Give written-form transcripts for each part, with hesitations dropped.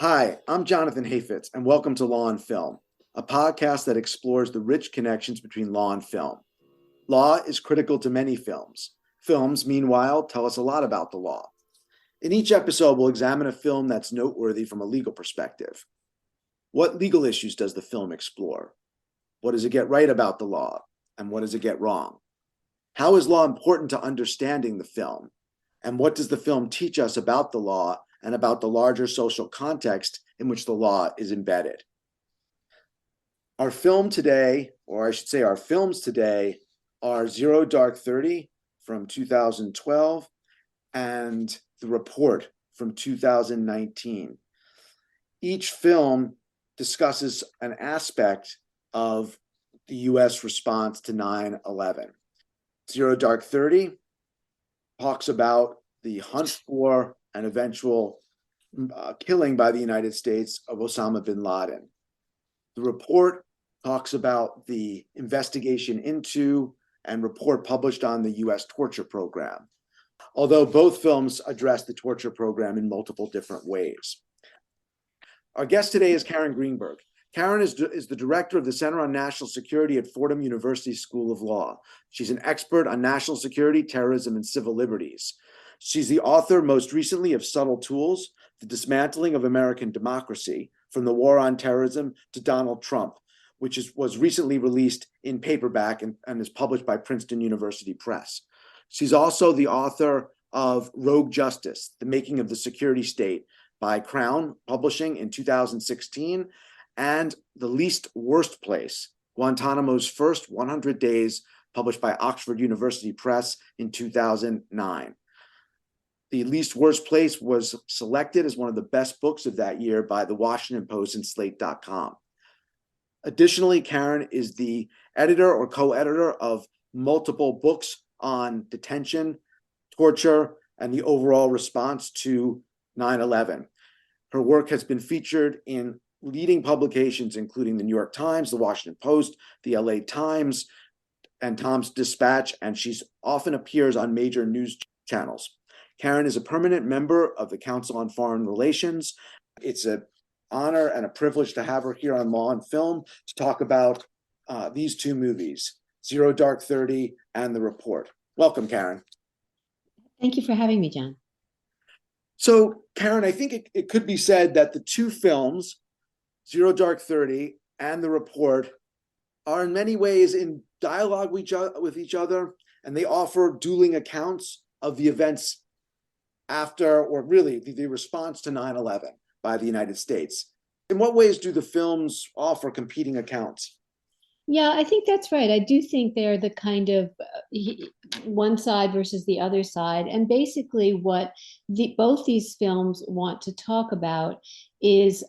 Hi, I'm Jonathan Hayfitz, and welcome to Law and Film, a podcast that explores the rich connections between law and film. Law is critical to many films. Films, meanwhile, tell us a lot about the law. In each episode, we'll examine a film that's noteworthy from a legal perspective. What legal issues does the film explore? What does it get right about the law? And what does it get wrong? How is law important to understanding the film? And what does the film teach us about the law and about the larger social context in which the law is embedded? Our film today, or I should say our films today, are Zero Dark 30 from 2012 and The Report from 2019. Each film discusses an aspect of the US response to 9/11. Zero Dark 30 talks about the hunt for and eventual killing by the United States of Osama bin Laden. The report talks about the investigation into and report published on the US torture program, although both films address the torture program in multiple different ways. Our guest today is Kathryn Greenberg. Kathryn is the director of the Center on National Security at Fordham University School of Law. She's an expert on national security, terrorism, and civil liberties. She's the author, most recently, of Subtle Tools, The Dismantling of American Democracy, From the War on Terrorism to Donald Trump, which was recently released in paperback and is published by Princeton University Press. She's also the author of Rogue Justice, The Making of the Security State by Crown Publishing in 2016, and The Least Worst Place, Guantanamo's First 100 Days, published by Oxford University Press in 2009. The Least Worst Place was selected as one of the best books of that year by the Washington Post and Slate.com. Additionally, Kathryn is the editor or co-editor of multiple books on detention, torture, and the overall response to 9/11. Her work has been featured in leading publications, including the New York Times, the Washington Post, the LA Times, and Tom's Dispatch, and she often appears on major news channels. Kathryn is a permanent member of the Council on Foreign Relations. It's an honor and a privilege to have her here on Law and Film to talk about these two movies, Zero Dark 30 and The Report. Welcome, Kathryn. Thank you for having me, John. So, Kathryn, I think it could be said that the two films, Zero Dark 30 and The Report, are in many ways in dialogue with each other, and they offer dueling accounts of the events after, or really the response to 9/11 by the United States. In what ways do the films offer competing accounts? Yeah, I think that's right. I do think they're the kind of one side versus the other side. And basically what both these films want to talk about is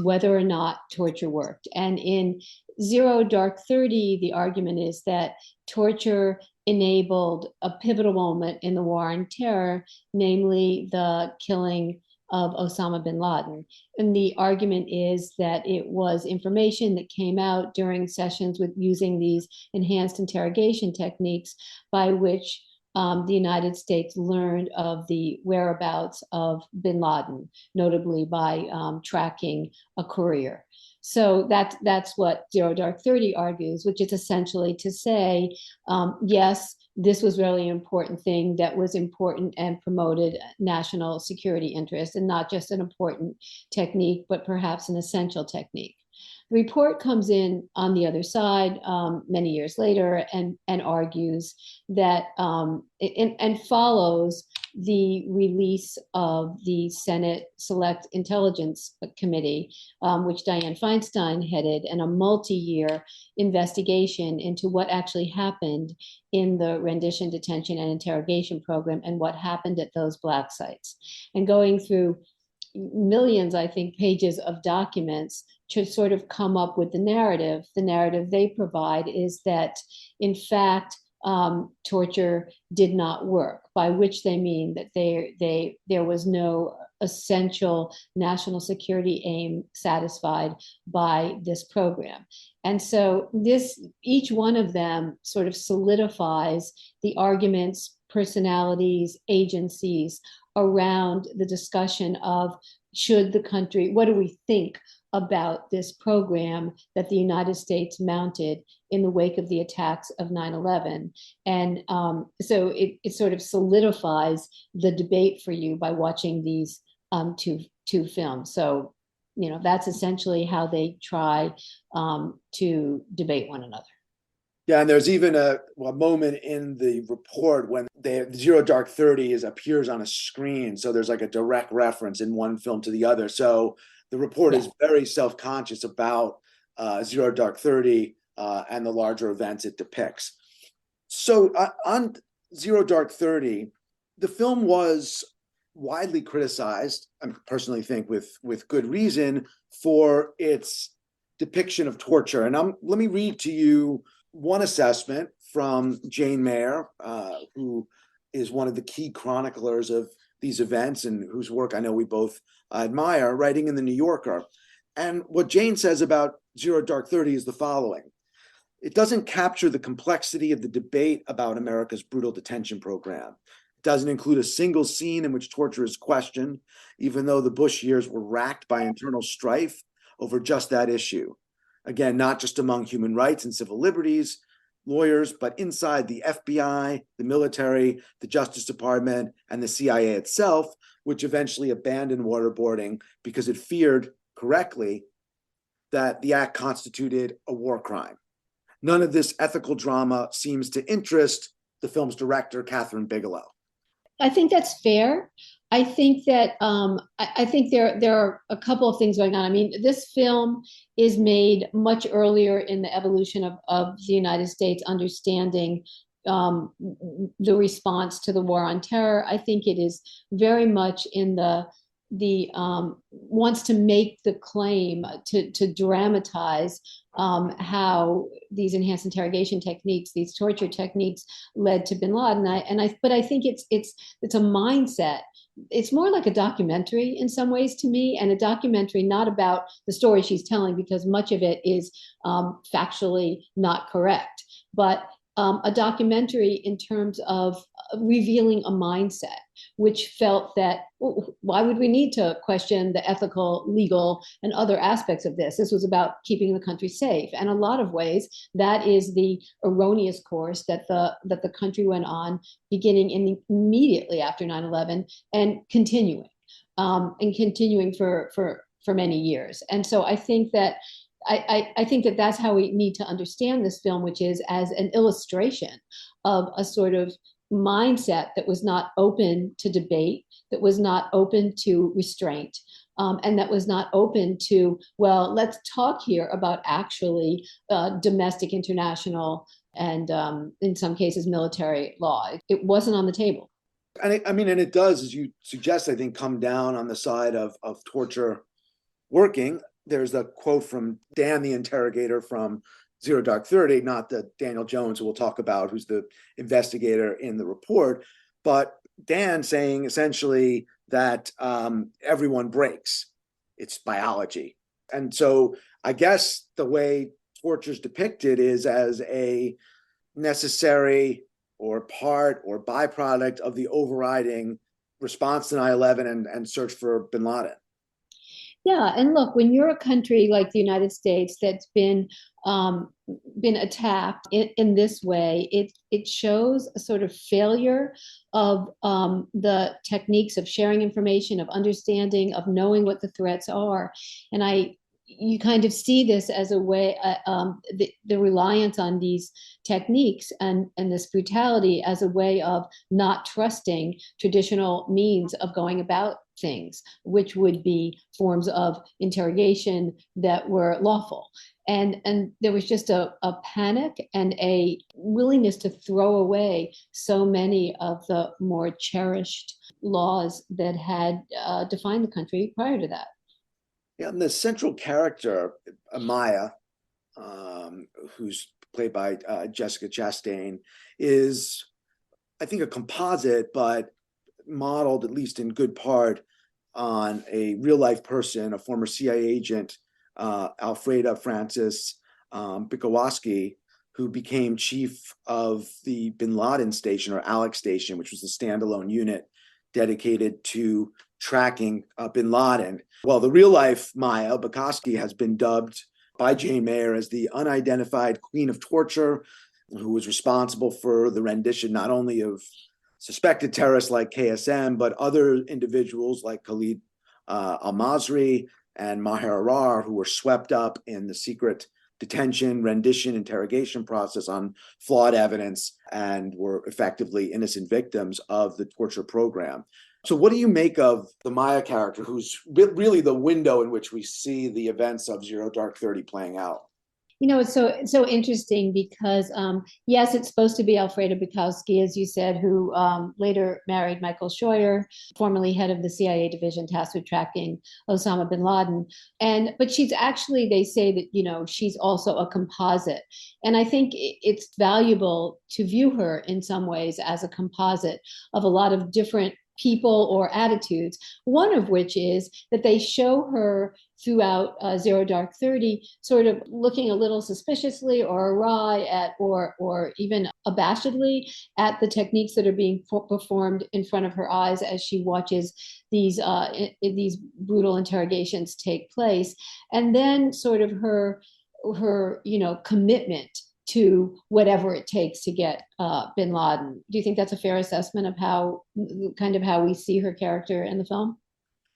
whether or not torture worked. And in Zero Dark 30, the argument is that torture enabled a pivotal moment in the war on terror, namely the killing of Osama bin Laden. And the argument is that it was information that came out during sessions with using these enhanced interrogation techniques by which the United States learned of the whereabouts of bin Laden, notably by tracking a courier. So that's what Zero Dark 30 argues, which is essentially to say, yes, this was really an important thing that was important and promoted national security interests, and not just an important technique, but perhaps an essential technique. The report comes in on the other side many years later and argues that and follows the release of the Senate Select Intelligence Committee, which Dianne Feinstein headed, and a multi-year investigation into what actually happened in the rendition, detention, and interrogation program and what happened at those Black sites. And going through millions, I think, pages of documents to sort of come up with the narrative. The narrative they provide is that, in fact, torture did not work, by which they mean that there was no essential national security aim satisfied by this program. And so each one of them sort of solidifies the arguments, personalities, agencies around the discussion of should the country, what do we think about this program that the United States mounted in the wake of the attacks of 9/11? And so it sort of solidifies the debate for you by watching these two films. So, that's essentially how they try to debate one another. Yeah, and there's even a moment in the report when Zero Dark 30 appears on a screen. So there's like a direct reference in one film to the other. So the report is very self-conscious about Zero Dark 30 and the larger events it depicts. So on Zero Dark 30, the film was widely criticized, I personally think with good reason, for its depiction of torture. And let me read to you one assessment from Jane Mayer, who is one of the key chroniclers of these events and whose work I know we both admire, writing in the New Yorker. And what Jane says about Zero Dark 30 is the following: it doesn't capture the complexity of the debate about America's brutal detention program. It doesn't include a single scene in which torture is questioned, even though the Bush years were racked by internal strife over just that issue. Again, not just among human rights and civil liberties lawyers, but inside the FBI, the military, the Justice Department, and the CIA itself, which eventually abandoned waterboarding because it feared, correctly, that the act constituted a war crime. None of this ethical drama seems to interest the film's director, Kathryn Bigelow. I think that's fair. I think that I think there are a couple of things going on. I mean, this film is made much earlier in the evolution of the United States understanding the response to the war on terror. I think it is very much in the wants to make the claim to dramatize how these enhanced interrogation techniques, these torture techniques, led to bin Laden. But I think it's a mindset. It's more like a documentary in some ways to me, and a documentary not about the story she's telling, because much of it is factually not correct, but a documentary in terms of revealing a mindset, which felt that, why would we need to question the ethical, legal, and other aspects of this? This was about keeping the country safe. And a lot of ways, that is the erroneous course that the country went on, beginning immediately after 9/11 and continuing for many years. And so I think that I think that that's how we need to understand this film, which is as an illustration of a sort of mindset that was not open to debate, that was not open to restraint, and that was not open to, well, let's talk here about actually domestic, international, and in some cases military law. It wasn't on the table. And it does, as you suggest, I think, come down on the side of torture working. There's a quote from Dan, the interrogator from Zero Dark 30, not the Daniel Jones who we'll talk about, who's the investigator in the report, but Dan saying essentially that everyone breaks. It's biology. And so I guess the way torture is depicted is as a necessary or part or byproduct of the overriding response to 9/11 and search for bin Laden. Yeah, and look, when you're a country like the United States that's been attacked in this way, it shows a sort of failure of the techniques of sharing information, of understanding, of knowing what the threats are, and you kind of see this as a way, the reliance on these techniques and this brutality as a way of not trusting traditional means of going about things, which would be forms of interrogation that were lawful. And there was just a panic and a willingness to throw away so many of the more cherished laws that had defined the country prior to that. Yeah, and the central character, Amaya, who's played by Jessica Chastain, is, I think, a composite, but modeled, at least in good part, on a real-life person, a former CIA agent, Alfreda Francis Bikowski, who became chief of the bin Laden station, or Alex station, which was a standalone unit dedicated to tracking bin Laden. Well, the real life Maya Bukoski has been dubbed by Jane Mayer as the unidentified queen of torture, who was responsible for the rendition not only of suspected terrorists like KSM, but other individuals like Khalid al-Masri and Maher Arar, who were swept up in the secret detention, rendition, interrogation process on flawed evidence and were effectively innocent victims of the torture program. So what do you make of the Maya character, who's really the window in which we see the events of Zero Dark 30 playing out? It's so interesting because yes, it's supposed to be Alfreda Bukowski, as you said, who later married Michael Scheuer, formerly head of the CIA division tasked with tracking Osama bin Laden. But she's actually, they say that she's also a composite, and I think it's valuable to view her in some ways as a composite of a lot of different people or attitudes, one of which is that they show her throughout Zero Dark 30 sort of looking a little suspiciously or awry at, or even abashedly at the techniques that are being performed in front of her eyes as she watches these brutal interrogations take place. And then sort of her commitment to whatever it takes to get bin Laden. Do you think that's a fair assessment of how we see her character in the film?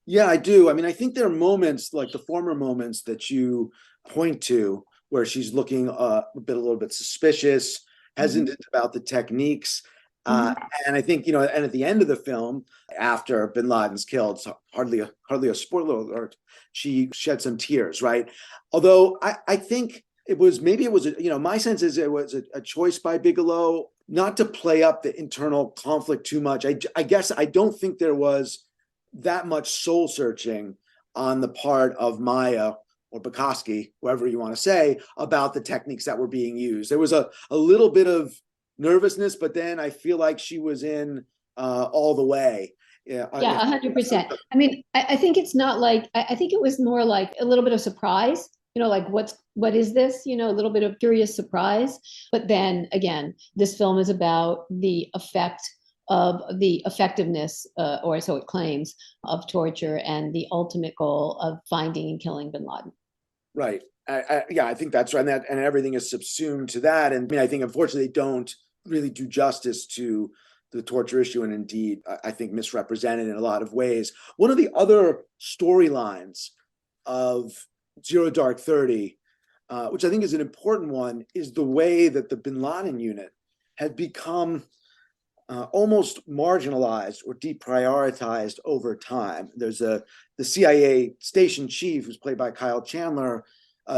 Yeah, I do. I mean, I think there are moments like the former moments that you point to where she's looking a little bit suspicious, hesitant about the techniques. And I think, and at the end of the film, after bin Laden's killed, so hardly a spoiler alert, she shed some tears, right? Although I think my sense is it was a choice by Bigelow not to play up the internal conflict too much. I guess I don't think there was that much soul searching on the part of Maya or Bukoski, whoever you want to say, about the techniques that were being used. There was a little bit of nervousness, but then I feel like she was in all the way. Yeah, 100%. I mean, I think it's not like, I think it was more like a little bit of surprise, like what is this? A little bit of curious surprise. But then again, this film is about the effectiveness, or so it claims, of torture and the ultimate goal of finding and killing bin Laden. Right. I think that's right. And everything is subsumed to that. And I mean, I think unfortunately they don't really do justice to the torture issue, and indeed, I think misrepresented in a lot of ways. One of the other storylines of Zero Dark 30, which I think is an important one, is the way that the bin Laden unit had become almost marginalized or deprioritized over time. There's the CIA station chief, who's played by Kyle Chandler,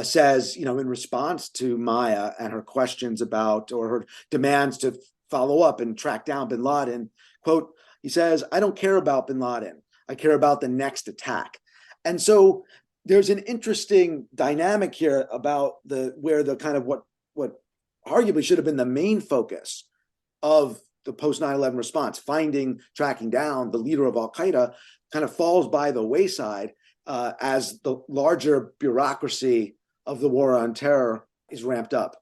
says, in response to Maya and her questions about, or her demands to follow up and track down bin Laden, quote, he says, "I don't care about bin Laden. I care about the next attack." And so there's an interesting dynamic here about where the kind of what arguably should have been the main focus of the post 9/11 response, tracking down the leader of Al-Qaeda, kind of falls by the wayside as the larger bureaucracy of the war on terror is ramped up.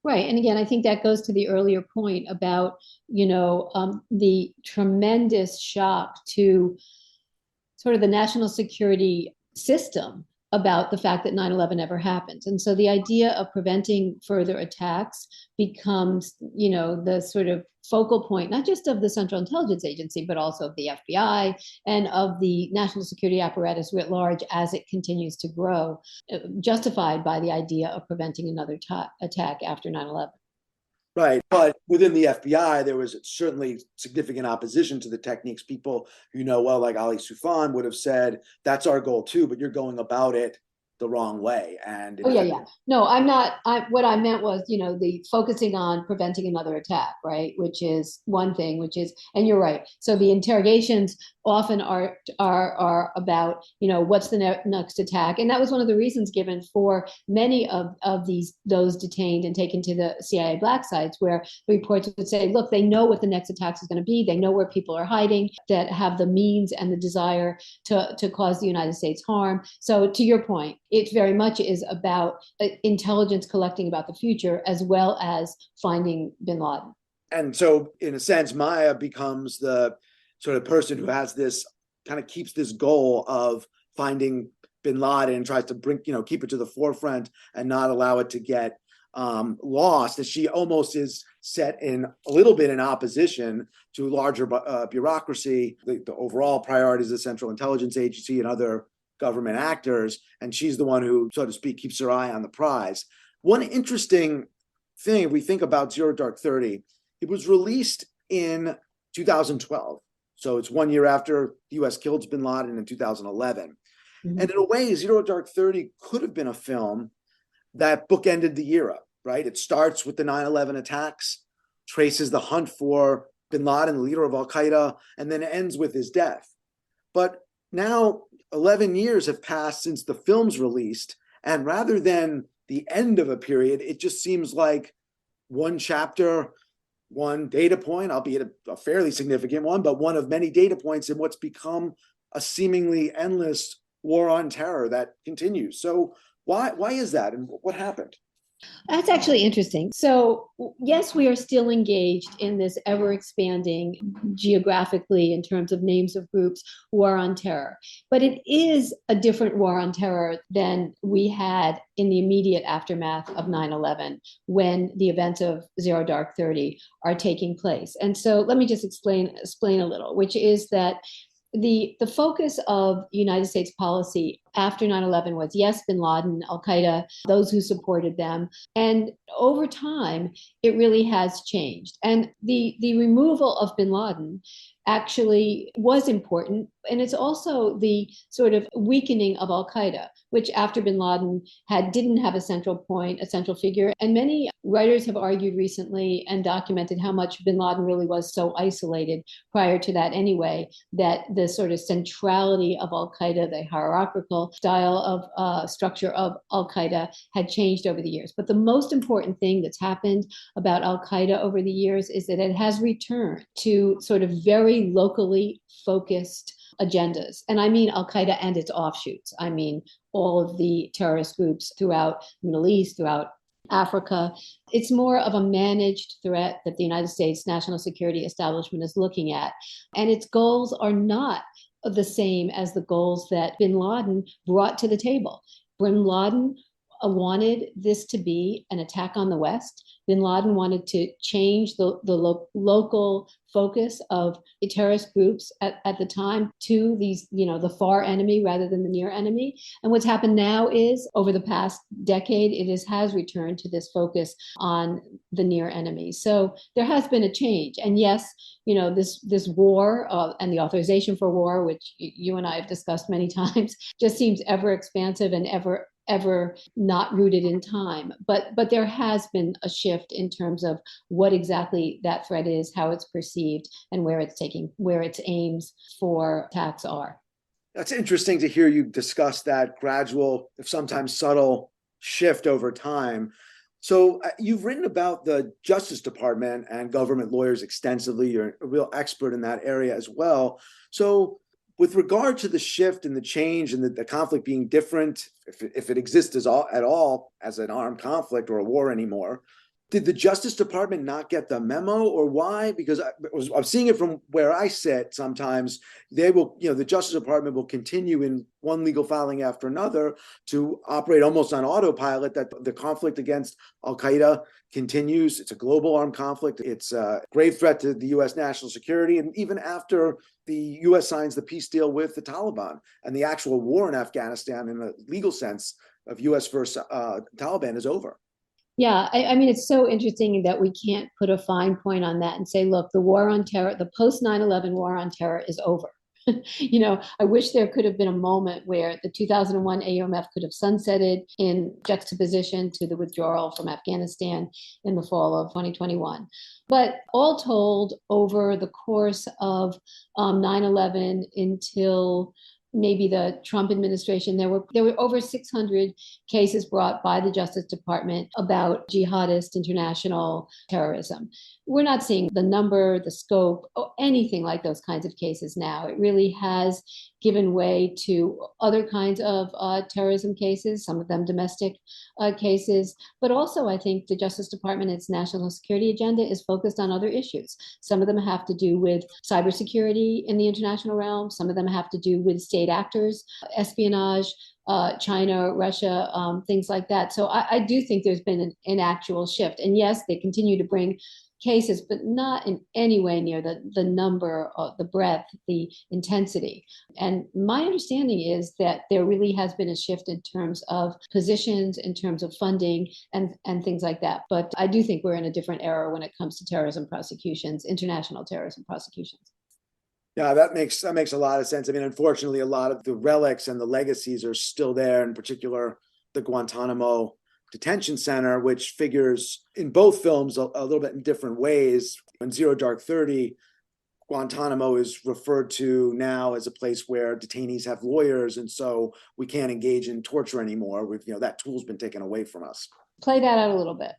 Right. And again, I think that goes to the earlier point about, the tremendous shock to sort of the national security system about the fact that 9/11 ever happened. And so the idea of preventing further attacks becomes, the sort of focal point, not just of the Central Intelligence Agency, but also of the FBI and of the national security apparatus writ large as it continues to grow, justified by the idea of preventing another attack after 9/11. Right. But within the FBI, there was certainly significant opposition to the techniques. People well, like Ali Soufan, would have said, that's our goal too, but you're going about it the wrong way. And yeah. No, I'm not. What I meant was, the focusing on preventing another attack, right? Which is one thing, and you're right. So the interrogations often are about, what's the next attack. And that was one of the reasons given for many of those detained and taken to the CIA black sites, where reports would say, look, they know what the next attack is going to be. They know where people are hiding that have the means and the desire to cause the United States harm. So to your point, it very much is about intelligence collecting about the future as well as finding bin Laden. And so in a sense, Maya becomes the sort of person who has this kind of keeps this goal of finding bin Laden and tries to bring, keep it to the forefront and not allow it to get lost, that she almost is set in a little bit in opposition to larger bureaucracy, the overall priorities of the Central Intelligence Agency and other government actors. And she's the one who, so to speak, keeps her eye on the prize. One interesting thing, if we think about Zero Dark 30, it was released in 2012. So it's 1 year after the US killed bin Laden in 2011. Mm-hmm. And in a way, Zero Dark 30 could have been a film that bookended the era, right? It starts with the 9/11 attacks, traces the hunt for bin Laden, the leader of al-Qaeda, and then ends with his death. But now 11 years have passed since the film's released, and rather than the end of a period, it just seems like one chapter, one data point, albeit a fairly significant one, but one of many data points in what's become a seemingly endless war on terror that continues. So why is that, and what happened? That's actually interesting. So, yes, we are still engaged in this ever-expanding, geographically in terms of names of groups, war on terror. But it is a different war on terror than we had in the immediate aftermath of 9/11, when the events of Zero Dark 30 are taking place. And so let me just explain a little, which is that the focus of United States policy after 9/11 was, yes, bin Laden, al-Qaeda, those who supported them. And over time, it really has changed. And the removal of bin Laden actually was important. And it's also the sort of weakening of al-Qaeda, which after bin Laden didn't have a central point, a central figure. And many writers have argued recently and documented how much bin Laden really was so isolated prior to that anyway, that the sort of centrality of al-Qaeda, the hierarchical style of structure of al-Qaeda had changed over the years. But the most important thing that's happened about al-Qaeda over the years is that it has returned to sort of very locally focused agendas. And I mean al-Qaeda and its offshoots. I mean all of the terrorist groups throughout the Middle East, throughout Africa. It's more of a managed threat that the United States national security establishment is looking at. And its goals are not the same as the goals that bin Laden brought to the table. Bin Laden wanted this to be an attack on the West. Bin Laden wanted to change the local focus of terrorist groups at the time to these, the far enemy rather than the near enemy. And what's happened now is, over the past decade, it has returned to this focus on the near enemy. So there has been a change. And yes, this war and the authorization for war, which you and I have discussed many times, just seems ever expansive and ever not rooted in time. But there has been a shift in terms of what exactly that threat is, how it's perceived, and where its aims for attacks are. That's interesting to hear you discuss that gradual, if sometimes subtle, shift over time. So you've written about the Justice Department and government lawyers extensively. You're a real expert in that area as well. So with regard to the shift and the change and the conflict being different, if it exists at all as an armed conflict or a war anymore, did the Justice Department not get the memo, or why? Because I'm seeing it from where I sit. Sometimes they will, the Justice Department will continue in one legal filing after another to operate almost on autopilot, that the conflict against al-Qaeda continues. It's a global armed conflict. It's a grave threat to the U.S. national security. And even after the U.S. signs the peace deal with the Taliban and the actual war in Afghanistan, in a legal sense of U.S. versus Taliban, is over. Yeah, I mean, it's so interesting that we can't put a fine point on that and say, look, the war on terror, the post 9/11 war on terror is over. I wish there could have been a moment where the 2001 AUMF could have sunsetted in juxtaposition to the withdrawal from Afghanistan in the fall of 2021. But all told, over the course of 9/11 until maybe the Trump administration, there were over 600 cases brought by the Justice Department about jihadist international terrorism. We're not seeing the number, the scope, or anything like those kinds of cases now. It really has given way to other kinds of terrorism cases, some of them domestic cases. But also, I think the Justice Department, its national security agenda is focused on other issues. Some of them have to do with cybersecurity in the international realm. Some of them have to do with state actors, espionage, China, Russia, things like that. So I do think there's been an actual shift. And yes, they continue to bring cases, but not in any way near the number, the breadth, the intensity. And my understanding is that there really has been a shift in terms of positions, in terms of funding, and things like that. But I do think we're in a different era when it comes to terrorism prosecutions, international terrorism prosecutions. Yeah, that makes a lot of sense. I mean, unfortunately, a lot of the relics and the legacies are still there, in particular, the Guantanamo detention center, which figures in both films a little bit in different ways. In Zero Dark 30, Guantanamo is referred to now as a place where detainees have lawyers, and so we can't engage in torture anymore. That tool's been taken away from us. Play that out a little bit.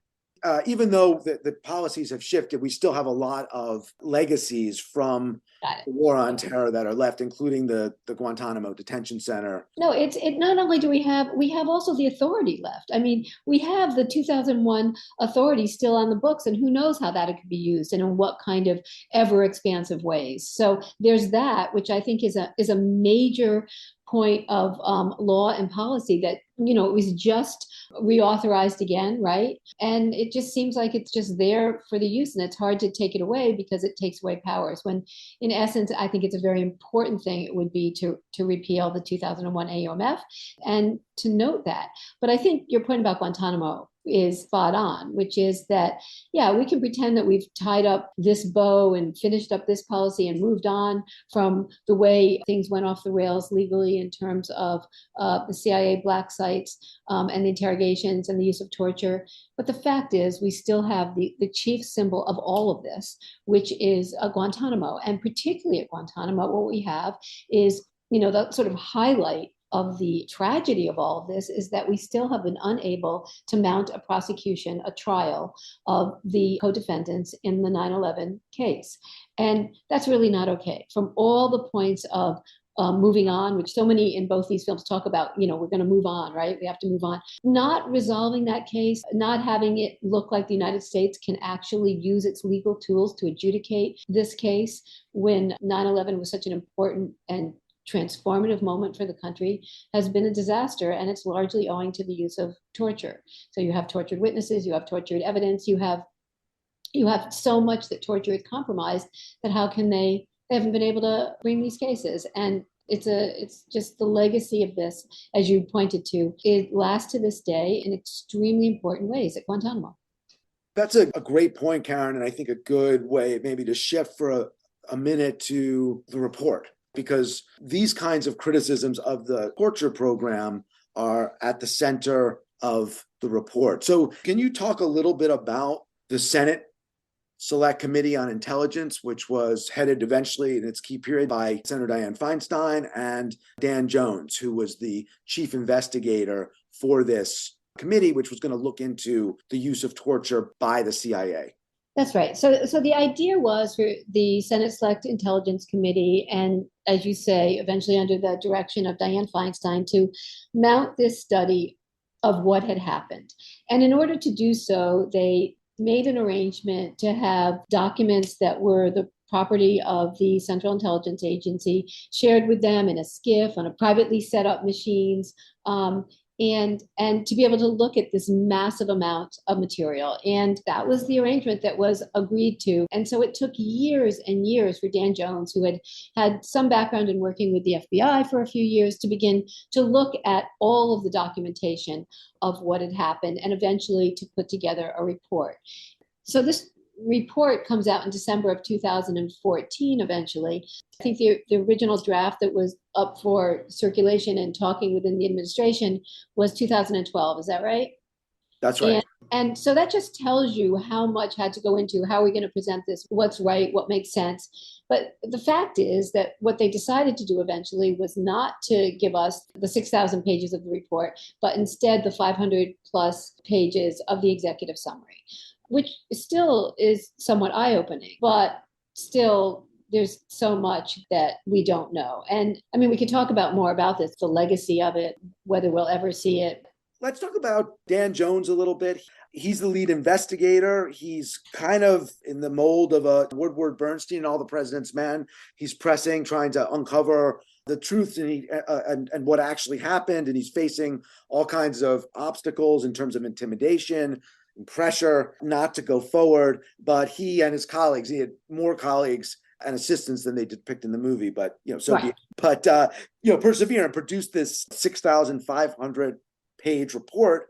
Even though the policies have shifted, we still have a lot of legacies from the war on terror that are left, including the Guantanamo detention center. No, it not only do we have also the authority left. I mean, we have the 2001 authority still on the books, and who knows how that could be used and in what kind of ever expansive ways. So there's that, which I think is a major point of law and policy that, it was just reauthorized again, right? And it just seems like it's just there for the use, and it's hard to take it away because it takes away powers. When in essence, I think it's a very important thing it would be to repeal the 2001 AUMF and to note that. But I think your point about Guantanamo is spot on, which is that, yeah, we can pretend that we've tied up this bow and finished up this policy and moved on from the way things went off the rails legally in terms of the CIA black sites and the interrogations and the use of torture. But the fact is, we still have the chief symbol of all of this, which is Guantanamo. And particularly at Guantanamo, what we have is, the sort of highlight of the tragedy of all of this is that we still have been unable to mount a prosecution, a trial of the co-defendants in the 9/11 case. And that's really not okay. From all the points of moving on, which so many in both these films talk about, we're going to move on, right? We have to move on. Not resolving that case, not having it look like the United States can actually use its legal tools to adjudicate this case when 9/11 was such an important and transformative moment for the country has been a disaster, and it's largely owing to the use of torture. So you have tortured witnesses, you have tortured evidence, you have so much that torture is compromised that how can they haven't been able to bring these cases. And it's just the legacy of this, as you pointed to, it lasts to this day in extremely important ways at Guantanamo. That's a great point, Karen, and I think a good way maybe to shift for a minute to the report, because these kinds of criticisms of the torture program are at the center of the report. So can you talk a little bit about the Senate Select Committee on Intelligence, which was headed eventually in its key period by Senator Dianne Feinstein and Dan Jones, who was the chief investigator for this committee, which was going to look into the use of torture by the CIA? That's right. So the idea was for the Senate Select Intelligence Committee, and as you say, eventually under the direction of Dianne Feinstein, to mount this study of what had happened. And in order to do so, they made an arrangement to have documents that were the property of the Central Intelligence Agency shared with them in a SCIF on a privately set up machines, and to be able to look at this massive amount of material. And that was the arrangement that was agreed to. And so it took years and years for Dan Jones, who had some background in working with the FBI for a few years, to begin to look at all of the documentation of what had happened and eventually to put together a report. So this report comes out in December of 2014 eventually. I think the original draft that was up for circulation and talking within the administration was 2012. Is that right? That's right. And so that just tells you how much had to go into how are we going to present this, what's right, what makes sense. But the fact is that what they decided to do eventually was not to give us the 6,000 pages of the report, but instead the 500 plus pages of the executive summary, which still is somewhat eye-opening, but still there's so much that we don't know. And I mean, we could talk about more about this, the legacy of it, whether we'll ever see it. Let's talk about Dan Jones a little bit. He's the lead investigator. He's kind of in the mold of a Woodward Bernstein, All the President's Men. He's pressing, trying to uncover the truth and what actually happened. And he's facing all kinds of obstacles in terms of intimidation and pressure not to go forward. But he and his colleagues, he had more colleagues and assistants than they depict in the movie, but so Right. but persevere and produce this 6,500 page report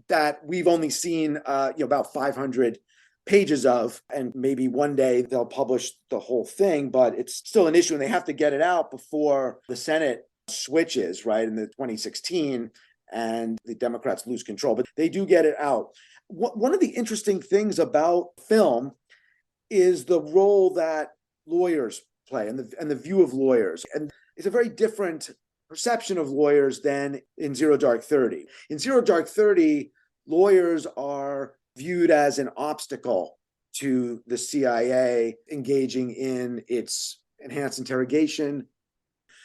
that we've only seen about 500 pages of, and maybe one day they'll publish the whole thing, but it's still an issue and they have to get it out before the Senate switches, right, in the 2016, and the Democrats lose control, but they do get it out. One of the interesting things about film is the role that lawyers play and the view of lawyers. And it's a very different perception of lawyers than in Zero Dark 30. In Zero Dark 30, lawyers are viewed as an obstacle to the CIA engaging in its enhanced interrogation.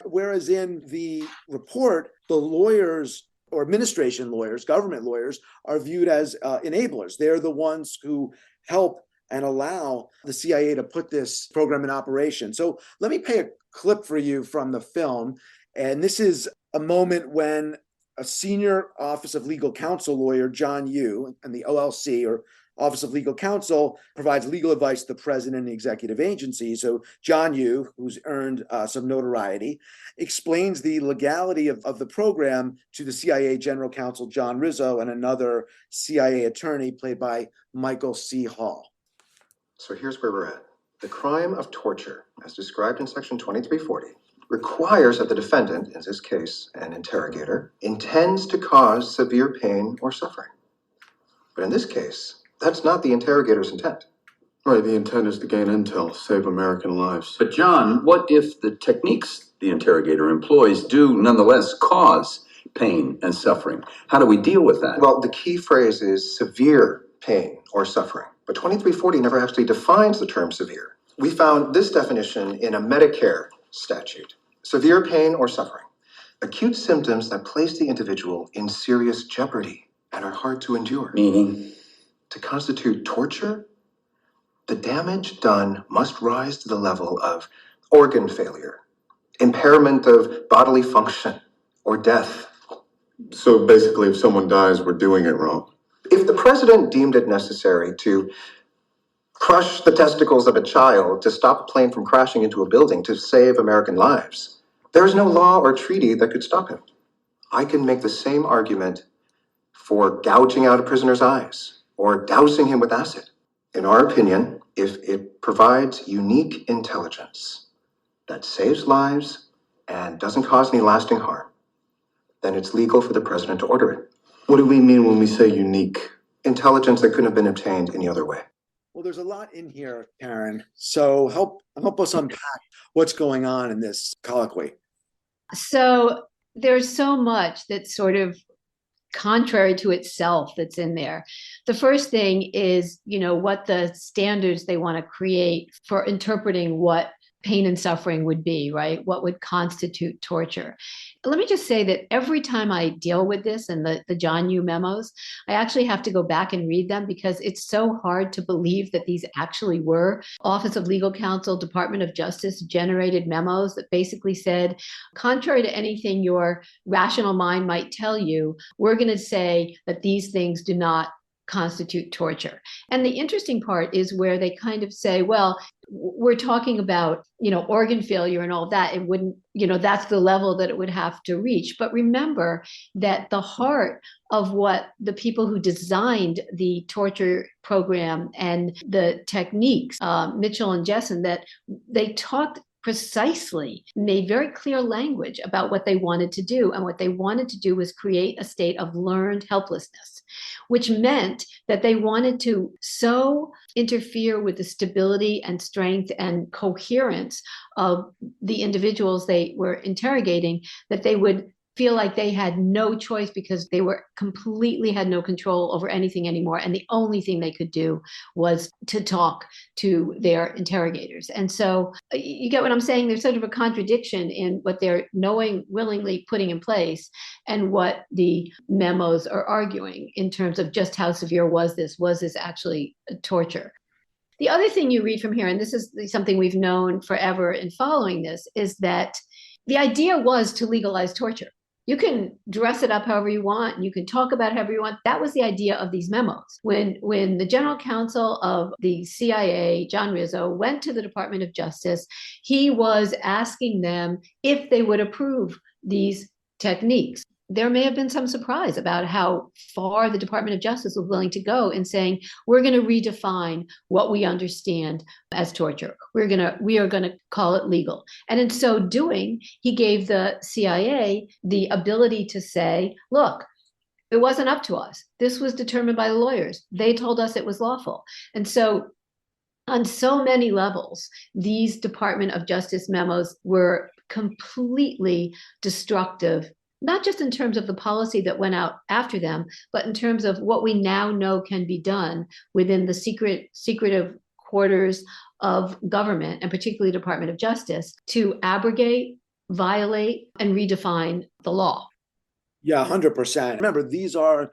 Whereas in the report, the lawyers or administration lawyers, government lawyers, are viewed as enablers. They're the ones who help and allow the CIA to put this program in operation. So let me play a clip for you from the film. And this is a moment when a senior Office of Legal Counsel lawyer, John Yoo, and the OLC, or Office of Legal Counsel, provides legal advice to the president and the executive agency. So John Yoo, who's earned some notoriety, explains the legality of the program to the CIA General Counsel, John Rizzo, and another CIA attorney played by Michael C. Hall. So here's where we're at. The crime of torture, as described in Section 2340, requires that the defendant, in this case an interrogator, intends to cause severe pain or suffering. But in this case, that's not the interrogator's intent. Right, the intent is to gain intel, save American lives. But John, what if the techniques the interrogator employs do nonetheless cause pain and suffering? How do we deal with that? Well, the key phrase is severe pain or suffering. But 2340 never actually defines the term severe. We found this definition in a Medicare statute. Severe pain or suffering. Acute symptoms that place the individual in serious jeopardy and are hard to endure. Meaning? To constitute torture, the damage done must rise to the level of organ failure, impairment of bodily function, or death. So basically, if someone dies, we're doing it wrong. If the president deemed it necessary to crush the testicles of a child to stop a plane from crashing into a building to save American lives, there is no law or treaty that could stop him. I can make the same argument for gouging out a prisoner's eyes or dousing him with acid. In our opinion, if it provides unique intelligence that saves lives and doesn't cause any lasting harm, then it's legal for the president to order it. What do we mean when we say unique? Intelligence that couldn't have been obtained any other way. Well, there's a lot in here, Karen. So help us unpack what's going on in this colloquy. So there's so much that's sort of contrary to itself that's in there. The first thing is, what the standards they want to create for interpreting what pain and suffering would be, right? What would constitute torture? Let me just say that every time I deal with this and the John Yoo memos, I actually have to go back and read them because it's so hard to believe that these actually were Office of Legal Counsel, Department of Justice generated memos that basically said, contrary to anything your rational mind might tell you, we're going to say that these things do not constitute torture. And the interesting part is where they kind of say, well, we're talking about, organ failure and all of that. It wouldn't, that's the level that it would have to reach. But remember that the heart of what the people who designed the torture program and the techniques, Mitchell and Jessen, that they talked precisely, made very clear language about what they wanted to do. And what they wanted to do was create a state of learned helplessness, which meant that they wanted to so interfere with the stability and strength and coherence of the individuals they were interrogating that they would feel like they had no choice because they were completely had no control over anything anymore. And the only thing they could do was to talk to their interrogators. And so you get what I'm saying? There's sort of a contradiction in what they're willingly putting in place and what the memos are arguing in terms of just how severe was this? Was this actually torture? The other thing you read from here, and this is something we've known forever in following this, is that the idea was to legalize torture. You can dress it up however you want, and you can talk about it however you want. That was the idea of these memos. When the general counsel of the CIA, John Rizzo, went to the Department of Justice, he was asking them if they would approve these techniques. There may have been some surprise about how far the Department of Justice was willing to go in saying, we're going to redefine what we understand as torture. We are going to call it legal. And in so doing, he gave the CIA the ability to say, look, it wasn't up to us. This was determined by the lawyers. They told us it was lawful. And so on so many levels, these Department of Justice memos were completely destructive, not just in terms of the policy that went out after them, but in terms of what we now know can be done within the secretive quarters of government, and particularly Department of Justice, to abrogate, violate, and redefine the law. Yeah, 100%. Remember, these are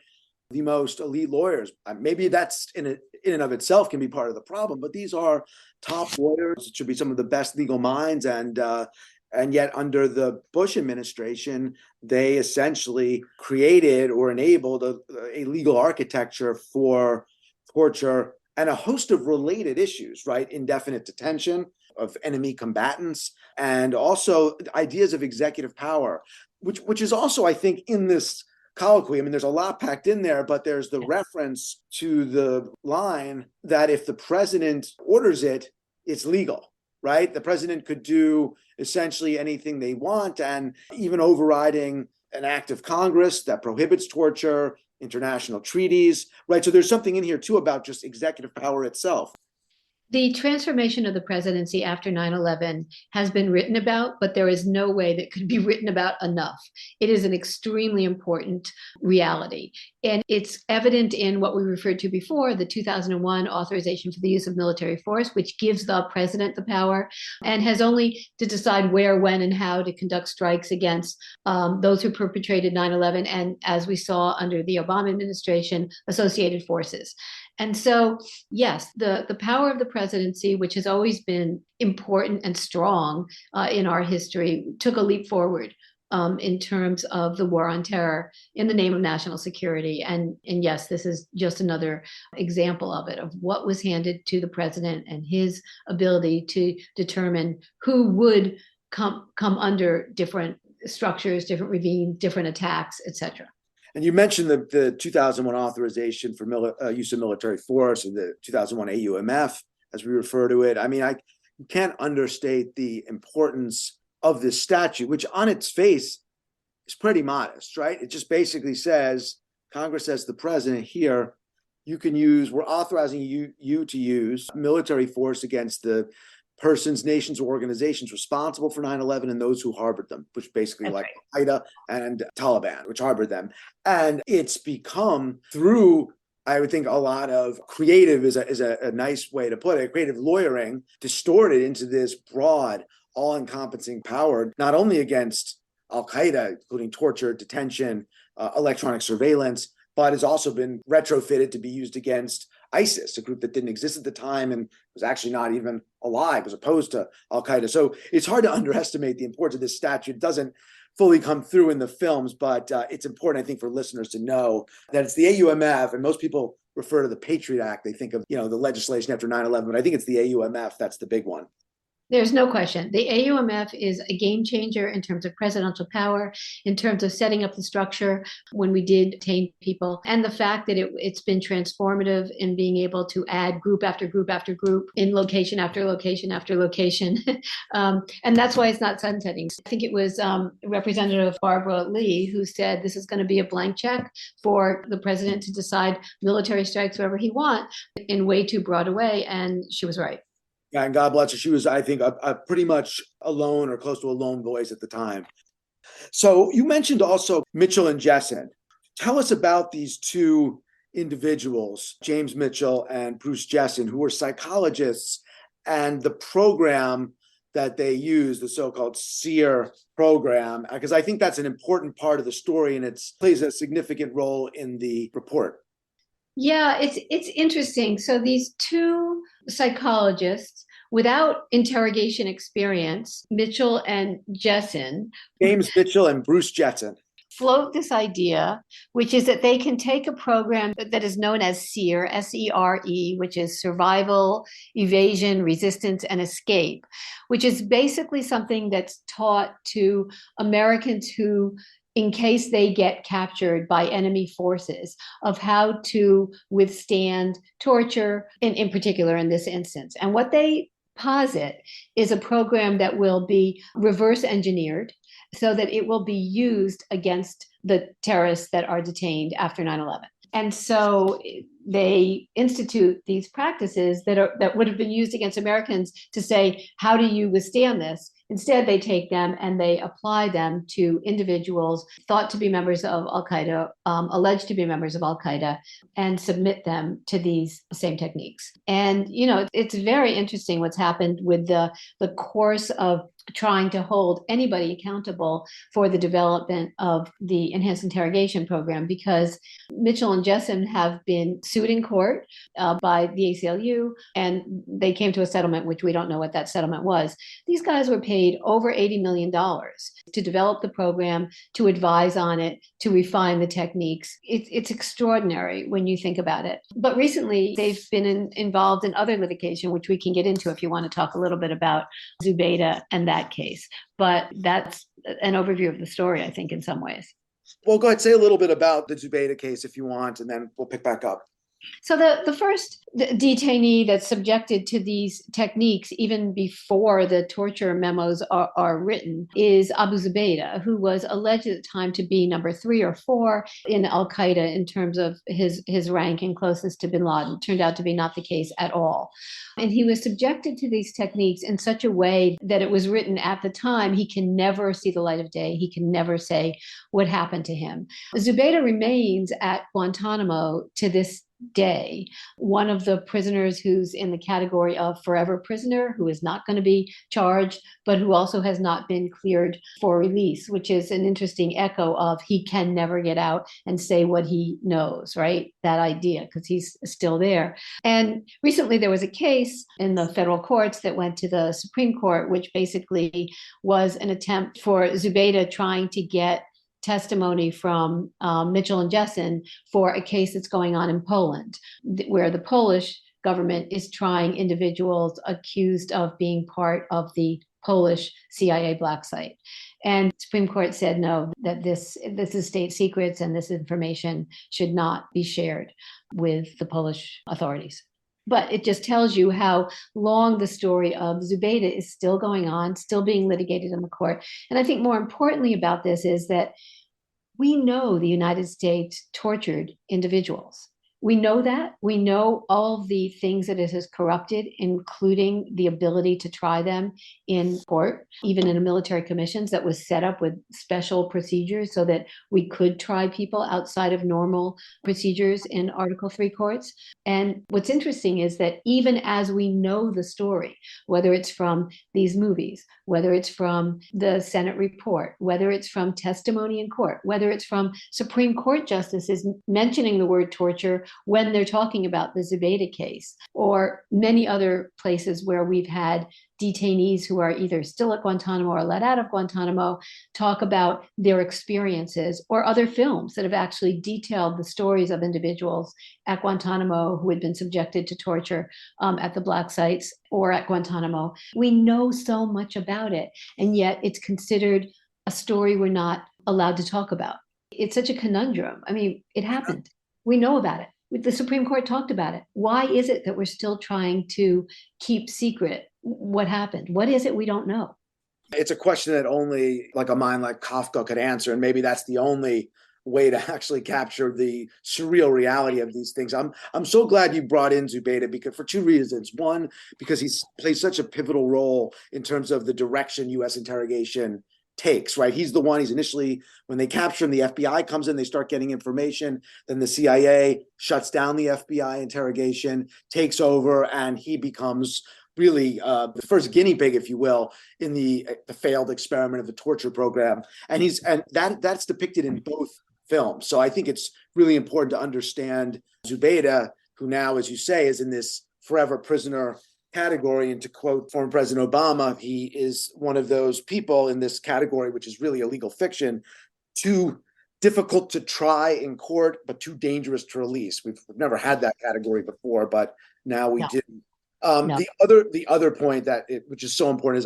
the most elite lawyers. Maybe that's in and of itself can be part of the problem, but these are top lawyers. It should be some of the best legal minds, and yet under the Bush administration, they essentially created or enabled a legal architecture for torture and a host of related issues, right? Indefinite detention of enemy combatants, and also ideas of executive power, which is also, I think, in this colloquy. I mean, there's a lot packed in there, but there's the reference to the line that if the president orders it, it's legal. Right? The president could do essentially anything they want, and even overriding an act of Congress that prohibits torture, international treaties, right? So there's something in here too about just executive power itself. The transformation of the presidency after 9/11 has been written about, but there is no way that could be written about enough. It is an extremely important reality. And it's evident in what we referred to before, the 2001 Authorization for the Use of Military Force, which gives the president the power and has only to decide where, when, and how to conduct strikes against those who perpetrated 9/11, and as we saw under the Obama administration, associated forces. And so, yes, the power of the presidency, which has always been important and strong in our history, took a leap forward in terms of the war on terror in the name of national security. And yes, this is just another example of it, of what was handed to the president and his ability to determine who would come under different structures, different regimes, different attacks, etc. And you mentioned the 2001 authorization for use of military force, or the 2001 AUMF, as we refer to it. I mean, you can't understate the importance of this statute, which on its face is pretty modest, right? It just basically says, Congress says the president here, we're authorizing you to use military force against the persons, nations, or organizations responsible for 9/11 and those who harbored them, which basically like Al-Qaeda and Taliban, which harbored them. And it's become through, I would think, a lot of creative is a nice way to put it, creative lawyering, distorted into this broad, all-encompassing power, not only against Al-Qaeda, including torture, detention, electronic surveillance, but has also been retrofitted to be used against ISIS, a group that didn't exist at the time and was actually not even alive, was opposed to Al-Qaeda. So it's hard to underestimate the importance of this statute. It doesn't fully come through in the films, but it's important, I think, for listeners to know that it's the AUMF, and most people refer to the Patriot Act. They think of, the legislation after 9/11, but I think it's the AUMF that's the big one. There's no question. The AUMF is a game changer in terms of presidential power, in terms of setting up the structure when we did detain people, and the fact that it's been transformative in being able to add group after group after group in location after location after location. And that's why it's not sunsetting. I think it was Representative Barbara Lee who said this is going to be a blank check for the president to decide military strikes wherever he wants in way too broad a way, and she was right. Yeah, and God bless her. She was, I think, a pretty much alone or close to a lone voice at the time. So you mentioned also Mitchell and Jessen. Tell us about these two individuals, James Mitchell and Bruce Jessen, who were psychologists, and the program that they use, the so-called SERE program, because I think that's an important part of the story and it plays a significant role in the report. Yeah, it's interesting. So these two psychologists without interrogation experience, Mitchell and Jessen, James Mitchell and Bruce Jessen, float this idea, which is that they can take a program that is known as SERE, SERE, which is survival, evasion, resistance, and escape, which is basically something that's taught to Americans who, in case they get captured by enemy forces, of how to withstand torture, in particular in this instance. And what they posit is a program that will be reverse engineered so that it will be used against the terrorists that are detained after 9/11. And so they institute these practices that would have been used against Americans to say, how do you withstand this? Instead, they take them and they apply them to individuals thought to be members of Al-Qaeda, alleged to be members of Al-Qaeda, and submit them to these same techniques. And, it's very interesting what's happened with the course of trying to hold anybody accountable for the development of the enhanced interrogation program, because Mitchell and Jessen have been sued in court by the ACLU, and they came to a settlement, which we don't know what that settlement was. These guys were paid over $80 million to develop the program, to advise on it, to refine the techniques. It's extraordinary when you think about it. But recently, they've been involved in other litigation, which we can get into if you want to talk a little bit about Zubaydah and that case. But that's an overview of the story, I think, in some ways. Well, go ahead, say a little bit about the Zubaydah case if you want, and then we'll pick back up. So the first detainee that's subjected to these techniques, even before the torture memos are written, is Abu Zubaydah, who was alleged at the time to be number 3 or 4 in Al-Qaeda in terms of his rank and closeness to bin Laden. Turned out to be not the case at all. And he was subjected to these techniques in such a way that it was written at the time, he can never see the light of day. He can never say what happened to him. Zubaydah remains at Guantanamo to this day, one of the prisoners who's in the category of forever prisoner, who is not going to be charged, but who also has not been cleared for release, which is an interesting echo of he can never get out and say what he knows, right? That idea, because he's still there. And recently there was a case in the federal courts that went to the Supreme Court, which basically was an attempt for Zubaydah trying to get testimony from Mitchell and Jessen for a case that's going on in Poland, where the Polish government is trying individuals accused of being part of the Polish CIA black site. And the Supreme Court said no, that this is state secrets and this information should not be shared with the Polish authorities. But it just tells you how long the story of Zubaydah is still going on, still being litigated in the court. And I think more importantly about this is that we know the United States tortured individuals. We know that. We know all of the things that it has corrupted, including the ability to try them in court, even in a military commissions that was set up with special procedures so that we could try people outside of normal procedures in Article 3 courts. And what's interesting is that even as we know the story, whether it's from these movies, whether it's from the Senate report, whether it's from testimony in court, whether it's from Supreme Court justices mentioning the word torture when they're talking about the Zubaydah case, or many other places where we've had detainees who are either still at Guantanamo or let out of Guantanamo talk about their experiences, or other films that have actually detailed the stories of individuals at Guantanamo who had been subjected to torture at the black sites or at Guantanamo. We know so much about it, and yet it's considered a story we're not allowed to talk about. It's such a conundrum. I mean, it happened. We know about it. The Supreme Court talked about it. Why is it that we're still trying to keep secret what happened? What is it we don't know? It's a question that only like a mind like Kafka could answer, and maybe that's the only way to actually capture the surreal reality of these things. I'm so glad you brought in Zubaydah, because for 2 reasons. One, because he's plays such a pivotal role in terms of the direction U.S. interrogation takes, right? He's the one, he's initially, when they capture him, the FBI comes in, they start getting information, then the CIA shuts down the FBI interrogation, takes over, and he becomes really the first guinea pig, if you will, in the failed experiment of the torture program. And that's depicted in both films. So I think it's really important to understand Zubaydah, who now, as you say, is in this forever prisoner category. And to quote former President Obama, he is one of those people in this category, which is really a legal fiction, too difficult to try in court, but too dangerous to release. We've never had that category before, but now we do. No. The other point which is so important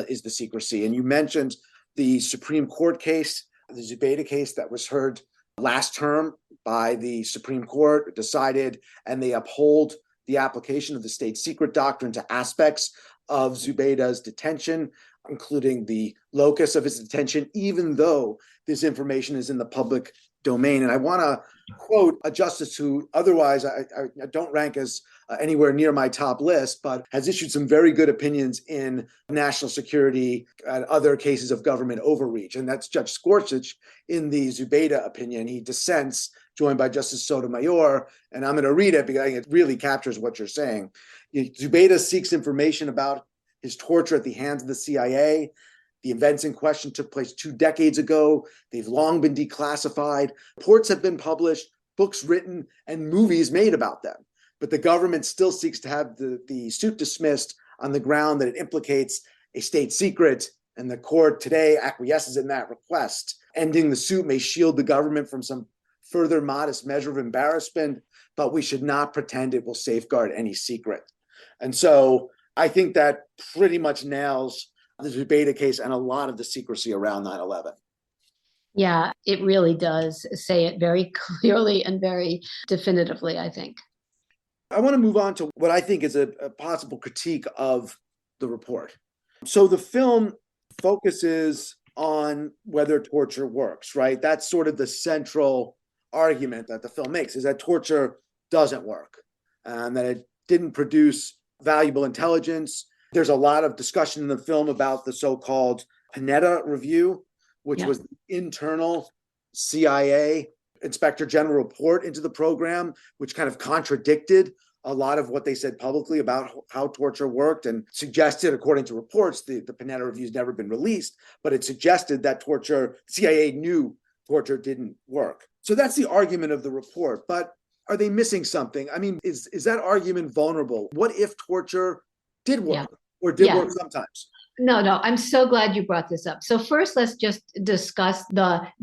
is the secrecy. And you mentioned the Supreme Court case, the Zubaydah case that was heard last term by the Supreme Court, decided, and they uphold the application of the state secret doctrine to aspects of Zubaydah's detention, including the locus of his detention, even though this information is in the public domain. And I want to quote a justice who otherwise I don't rank as anywhere near my top list, but has issued some very good opinions in national security and other cases of government overreach. And that's Judge Gorsuch in the Zubaydah opinion. He dissents, joined by Justice Sotomayor, and I'm going to read it because it really captures what you're saying. Zubaydah seeks information about his torture at the hands of the CIA. The events in question took place 2 decades ago. They've long been declassified. Reports have been published, books written, and movies made about them. But the government still seeks to have the suit dismissed on the ground that it implicates a state secret, and the court today acquiesces in that request. Ending the suit may shield the government from some further modest measure of embarrassment, but we should not pretend it will safeguard any secret. And so I think that pretty much nails the Zubaydah case and a lot of the secrecy around 9/11. Yeah, it really does say it very clearly and very definitively, I think. I want to move on to what I think is a possible critique of the report. So the film focuses on whether torture works, right? That's sort of the central argument that the film makes, is that torture doesn't work and that it didn't produce valuable intelligence. There's a lot of discussion in the film about the so-called Panetta Review, which was the internal CIA Inspector General report into the program, which kind of contradicted a lot of what they said publicly about how torture worked, and suggested, according to reports, the Panetta Review has never been released, but it suggested that torture, CIA knew torture didn't work. So that's the argument of the report. But are they missing something? I mean, is that argument vulnerable? What if torture did work or did work sometimes? No, I'm so glad you brought this up. So first, let's just discuss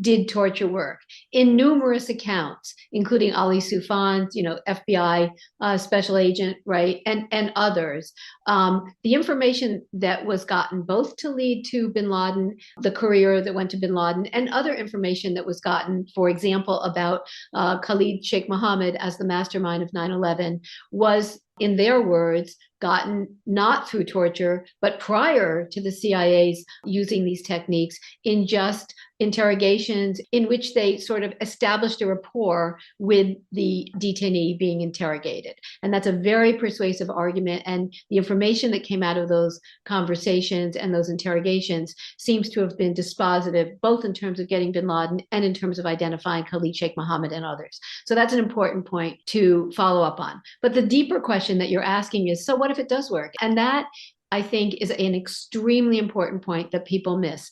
did torture work? In numerous accounts, including Ali Soufan's, FBI special agent, right, and others, the information that was gotten both to lead to bin Laden, the courier that went to bin Laden, and other information that was gotten, for example, about Khalid Sheikh Mohammed as the mastermind of 9/11 was, in their words, gotten not through torture, but prior to the CIA's using these techniques in just interrogations in which they sort of established a rapport with the detainee being interrogated. And that's a very persuasive argument. And the information that came out of those conversations and those interrogations seems to have been dispositive, both in terms of getting bin Laden and in terms of identifying Khalid Sheikh Mohammed and others. So that's an important point to follow up on. But the deeper question that you're asking is, so what if it does work? And that, I think, is an extremely important point that people miss.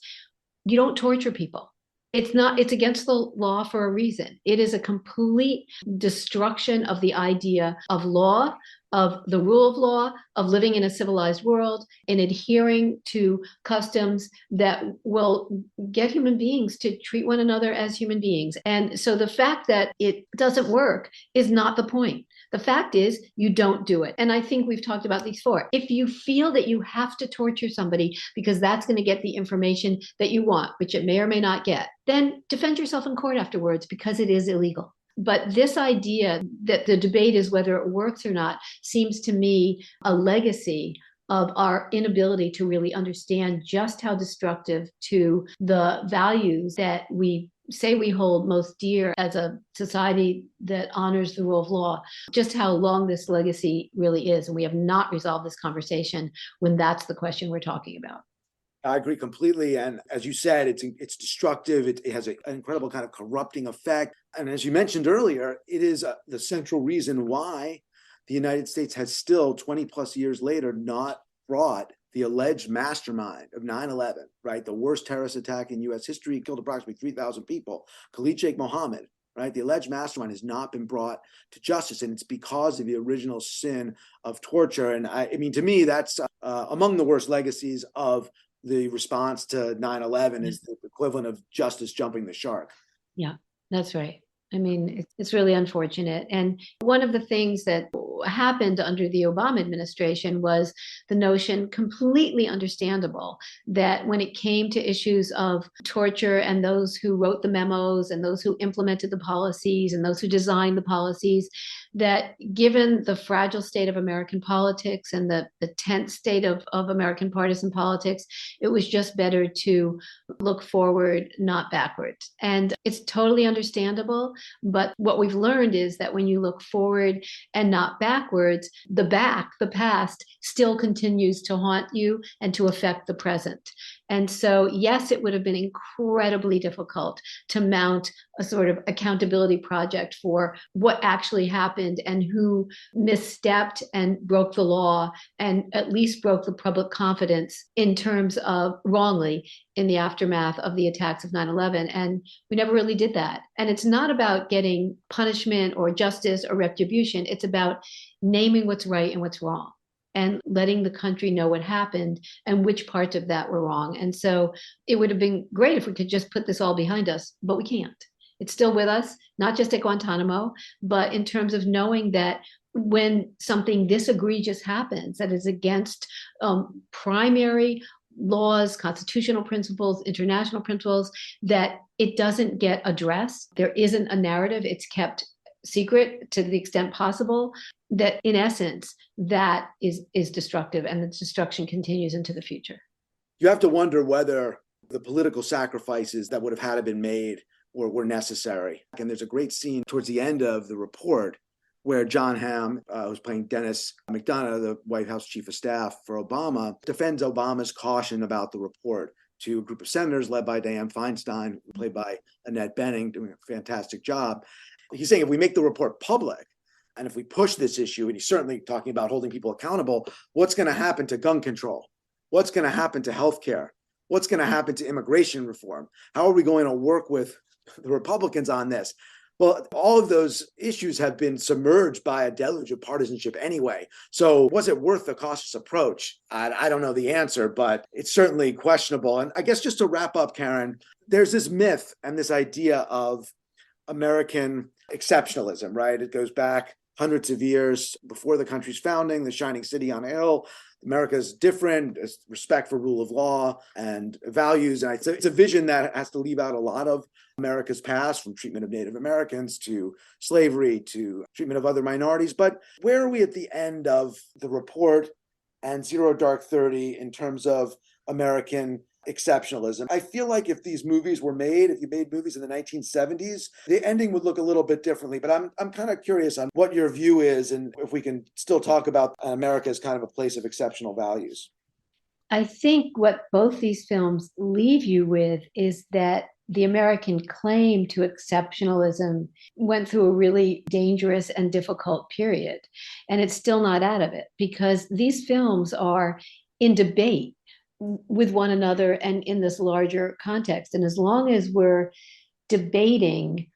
You don't torture people. It's against the law for a reason. It is a complete destruction of the idea of law, of the rule of law, of living in a civilized world, and adhering to customs that will get human beings to treat one another as human beings. And so the fact that it doesn't work is not the point. The fact is, you don't do it. And I think we've talked about these before. If you feel that you have to torture somebody because that's going to get the information that you want, which it may or may not get, then defend yourself in court afterwards, because it is illegal. But this idea that the debate is whether it works or not seems to me a legacy of our inability to really understand just how destructive to the values that we say we hold most dear as a society that honors the rule of law, just how long this legacy really is. And we have not resolved this conversation when that's the question we're talking about. I agree completely. And as you said, it's destructive. It has an incredible kind of corrupting effect. And as you mentioned earlier, it is the central reason why the United States has still 20 plus years later not brought the alleged mastermind of 9/11, right? The worst terrorist attack in US history, killed approximately 3,000 people, Khalid Sheikh Mohammed, right? The alleged mastermind has not been brought to justice. And it's because of the original sin of torture. And I mean, to me, that's among the worst legacies of the response to 9/11 is the equivalent of justice jumping the shark. Yeah, that's right. I mean, it's really unfortunate. And one of the things that happened under the Obama administration was the notion, completely understandable, that when it came to issues of torture and those who wrote the memos and those who implemented the policies and those who designed the policies, that given the fragile state of American politics and the tense state of American partisan politics, it was just better to look forward, not backwards. And it's totally understandable. But what we've learned is that when you look forward and not backwards, the past, still continues to haunt you and to affect the present. And so, yes, it would have been incredibly difficult to mount a sort of accountability project for what actually happened and who misstepped and broke the law and at least broke the public confidence in terms of wrongly in the aftermath of the attacks of 9/11. And we never really did that. And it's not about getting punishment or justice or retribution. It's about naming what's right and what's wrong, and letting the country know what happened and which parts of that were wrong. And so it would have been great if we could just put this all behind us, but we can't. It's still with us, not just at Guantanamo, but in terms of knowing that when something this egregious happens, that is against primary laws, constitutional principles, international principles, that it doesn't get addressed. There isn't a narrative. It's kept secret to the extent possible, that in essence, that is destructive, and the destruction continues into the future. You have to wonder whether the political sacrifices that would have had to been made were necessary. And there's a great scene towards the end of the report where John Hamm, who's playing Dennis McDonough, the White House chief of staff for Obama, defends Obama's caution about the report to a group of senators led by Dianne Feinstein, played by Annette Bening, doing a fantastic job. He's saying if we make the report public, and if we push this issue, and he's certainly talking about holding people accountable, what's going to happen to gun control? What's going to happen to healthcare? What's going to happen to immigration reform? How are we going to work with the Republicans on this? Well, all of those issues have been submerged by a deluge of partisanship anyway. So was it worth the cautious approach? I don't know the answer, but it's certainly questionable. And I guess just to wrap up, Karen, there's this myth and this idea of American exceptionalism, right? It goes back hundreds of years before the country's founding, the shining city on a hill. America's different, respect for rule of law and values. And it's a vision that has to leave out a lot of America's past, from treatment of Native Americans to slavery to treatment of other minorities. But where are we at the end of the report and Zero Dark 30 in terms of American exceptionalism? I feel like if these movies were made, if you made movies in the 1970s, the ending would look a little bit differently. But I'm kind of curious on what your view is, and if we can still talk about America as kind of a place of exceptional values. I think what both these films leave you with is that the American claim to exceptionalism went through a really dangerous and difficult period. And it's still not out of it, because these films are in debate with one another and in this larger context. And as long as we're debating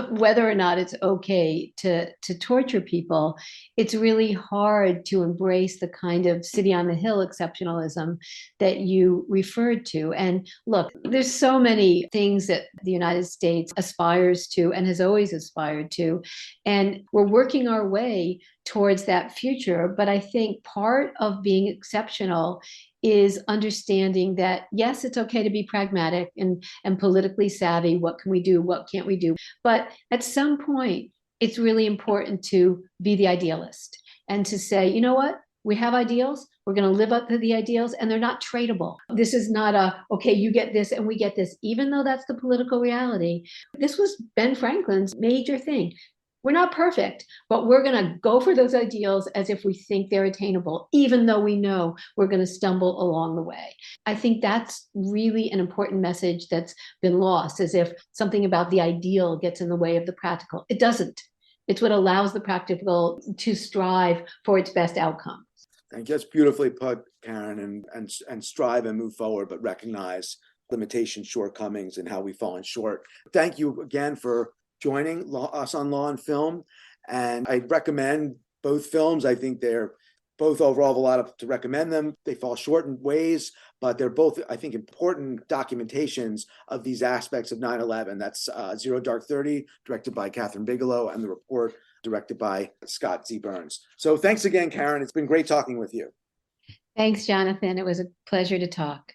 whether or not it's okay to torture people, it's really hard to embrace the kind of city on the hill exceptionalism that you referred to. And look, there's so many things that the United States aspires to and has always aspired to. And we're working our way towards that future. But I think part of being exceptional is understanding that, yes, it's okay to be pragmatic and politically savvy. What can we do? What can't we do? But at some point, it's really important to be the idealist and to say, you know what? We have ideals. We're going to live up to the ideals, and they're not tradable. This is not okay, you get this and we get this, even though that's the political reality. This was Ben Franklin's major thing. We're not perfect, but we're going to go for those ideals as if we think they're attainable, even though we know we're going to stumble along the way. I think that's really an important message that's been lost, as if something about the ideal gets in the way of the practical. It doesn't. It's what allows the practical to strive for its best outcome. Thank you. That's beautifully put, Karen, and strive and move forward, but recognize limitations, shortcomings, and how we've fallen short. Thank you again for joining us on Law and Film. And I recommend both films. I think they're both overall have a lot to recommend them. They fall short in ways, but they're both, I think, important documentations of these aspects of 9/11. That's Zero Dark 30, directed by Kathryn Bigelow, and The Report, directed by Scott Z. Burns. So thanks again, Karen. It's been great talking with you. Thanks, Jonathan. It was a pleasure to talk.